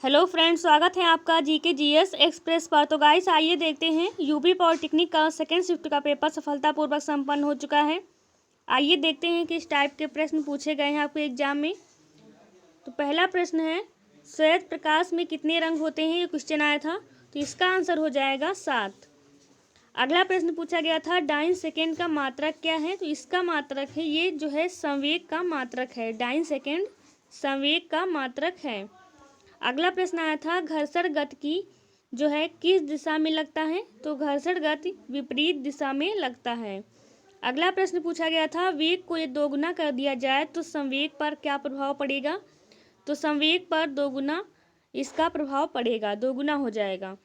Hello friends, स्वागत है आपका जीके जीएस एक्सप्रेस पर। तो गाइस आइए देखते हैं यूपी पॉलिटेक्निक का सेकेंड शिफ्ट का पेपर सफलतापूर्वक संपन्न हो चुका है। आइए देखते हैं किस टाइप के प्रश्न पूछे गए हैं आपके एग्जाम में। तो पहला प्रश्न है, श्वेत प्रकाश में कितने रंग होते हैं, ये क्वेश्चन आया था। तो इसका आंसर हो जाएगा 7। अगला प्रश्न पूछा गया था, डाइन सेकेंड का मात्रक क्या है। तो इसका मात्रक है, ये जो है संवेग का मात्रक है। डाइन सेकेंड संवेग का मात्रक है। अगला प्रश्न आया था, घर्षण गति की जो है किस दिशा में लगता है। तो घर्षण गति विपरीत दिशा में लगता है। अगला प्रश्न पूछा गया था, वेग को ये दोगुना कर दिया जाए तो संवेग पर क्या प्रभाव पड़ेगा। तो संवेग पर दोगुना इसका प्रभाव पड़ेगा, दोगुना हो जाएगा।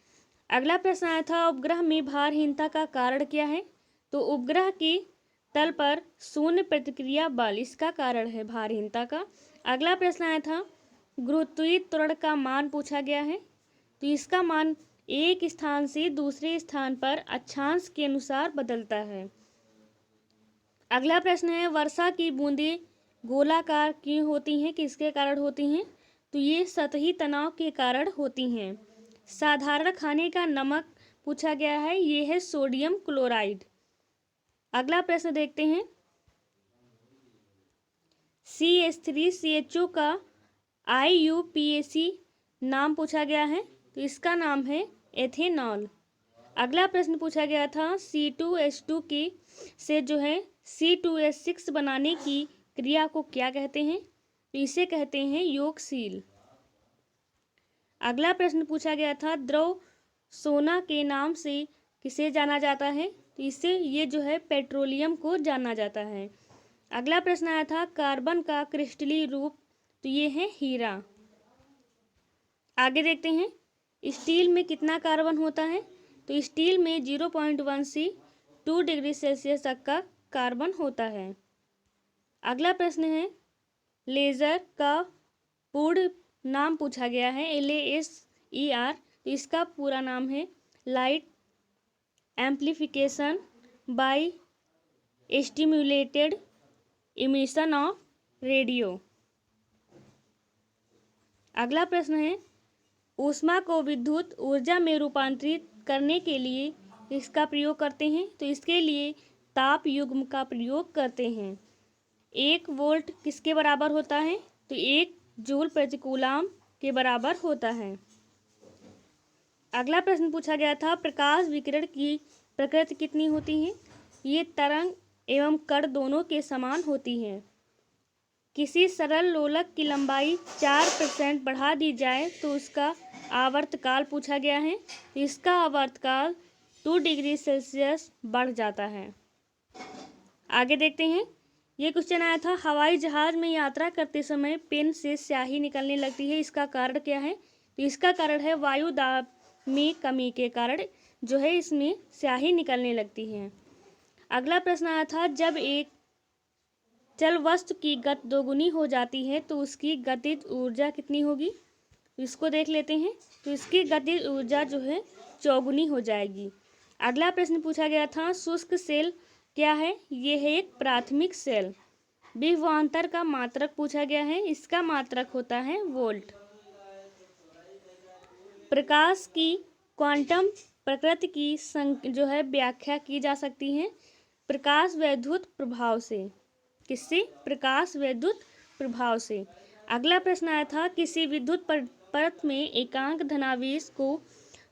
अगला प्रश्न आया था, उपग्रह में भारहीनता का कारण क्या है। तो उपग्रह के तल पर शून्य प्रतिक्रिया बल इसका कारण है भारहीनता का। अगला प्रश्न आया था, गुरुत्वीय त्वरण का मान पूछा गया है। तो इसका मान एक स्थान से दूसरे स्थान पर अक्षांश के अनुसार बदलता है। अगला प्रश्न है, वर्षा की बूंदें गोलाकार क्यों होती हैं, किसके कारण होती हैं। तो ये सतही तनाव के कारण होती हैं। साधारण खाने का नमक पूछा गया है, ये है सोडियम क्लोराइड। अगला प्रश्न देखते हैं, CH3CHO का IUPAC नाम पूछा गया है। तो इसका नाम है एथेनॉल। अगला प्रश्न पूछा गया था, C2H2 के से जो है C2H6 बनाने की क्रिया को क्या कहते हैं। तो इसे कहते हैं योगशील। अगला प्रश्न पूछा गया था, द्रव सोना के नाम से किसे जाना जाता है। तो इससे ये जो है पेट्रोलियम को जाना जाता है। अगला प्रश्न आया था, कार्बन का क्रिस्टलीय रूप। तो ये है हीरा। आगे देखते हैं, स्टील में कितना कार्बन होता है। तो स्टील में 0.1 से 2 डिग्री सेल्सियस तक का कार्बन होता है। अगला प्रश्न है, लेज़र का पूर्ण नाम पूछा गया है, LASER। तो इसका पूरा नाम है light amplification by stimulated emission of radiation. अगला प्रश्न है, ऊष्मा को विद्युत ऊर्जा में रूपांतरित करने के लिए इसका प्रयोग करते हैं। तो इसके लिए ताप युग्म का प्रयोग करते हैं। 1 वोल्ट किसके बराबर होता है। तो 1 जूल प्रति कूलाम के बराबर होता है। अगला प्रश्न पूछा गया था, प्रकाश विकिरण की प्रकृति कितनी होती है। ये तरंग एवं कण दोनों के समान होती है। किसी सरल लोलक की लंबाई 4% बढ़ा दी जाए तो उसका आवर्तकाल पूछा गया है। इसका आवर्तकाल 2 डिग्री सेल्सियस बढ़ जाता है। आगे देखते हैं, ये क्वेश्चन आया था, हवाई जहाज में यात्रा करते समय पेन से स्याही निकलने लगती है, इसका कारण क्या है। तो इसका कारण है वायु दाब में कमी के कारण जो है इसमें स्याही निकलने लगती है। अगला प्रश्न आया था, जब एक चल वस्तु की गति दोगुनी हो जाती है तो उसकी गतिज ऊर्जा कितनी होगी। इसको देख लेते हैं। तो इसकी गतिज ऊर्जा जो है चौगुनी हो जाएगी। अगला प्रश्न पूछा गया था, शुष्क सेल क्या है। ये है एक प्राथमिक सेल। विभवांतर का मात्रक पूछा गया है, इसका मात्रक होता है वोल्ट। प्रकाश की क्वांटम प्रकृति की जो है व्याख्या की जा सकती है प्रकाश वैद्युत प्रभाव से। किससे। प्रकाश वैद्युत प्रभाव से। अगला प्रश्न आया था, किसी विद्युत परत में एकांक धनावेश को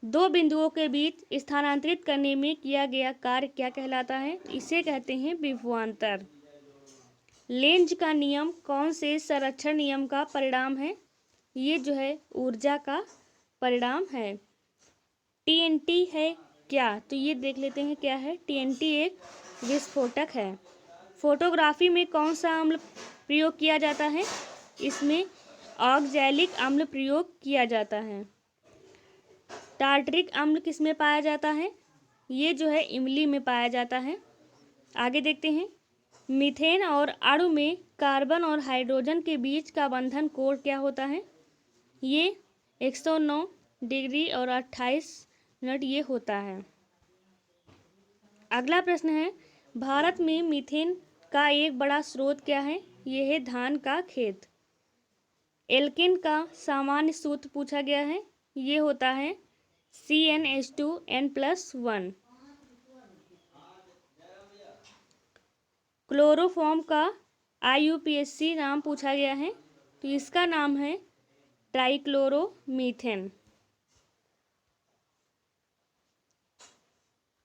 2 बिंदुओं के बीच स्थानांतरित करने में किया गया कार्य क्या कहलाता है। इसे कहते हैं विभवांतर। लेंज का नियम कौन से संरक्षण नियम का परिणाम है। ये जो है ऊर्जा का परिणाम है। TNT है क्या। तो ये देख लेते हैं क्या है। TNT एक विस्फोटक है। फोटोग्राफी में कौन सा अम्ल प्रयोग किया जाता है। इसमें ऑक्सैलिक अम्ल प्रयोग किया जाता है। टार्टरिक अम्ल किस में पाया जाता है। ये जो है इमली में पाया जाता है। आगे देखते हैं, मीथेन और अणु में कार्बन और हाइड्रोजन के बीच का बंधन कोण क्या होता है। ये 109 डिग्री और 28 मिनट ये होता है। अगला प्रश्न है, भारत में मीथेन का एक बड़ा स्रोत क्या है। यह है धान का खेत। एल्केन का सामान्य सूत्र पूछा गया है, ये होता है CnH2n+1। क्लोरोफॉर्म का IUPAC नाम पूछा गया है, तो इसका नाम है ट्राइक्लोरोमीथेन।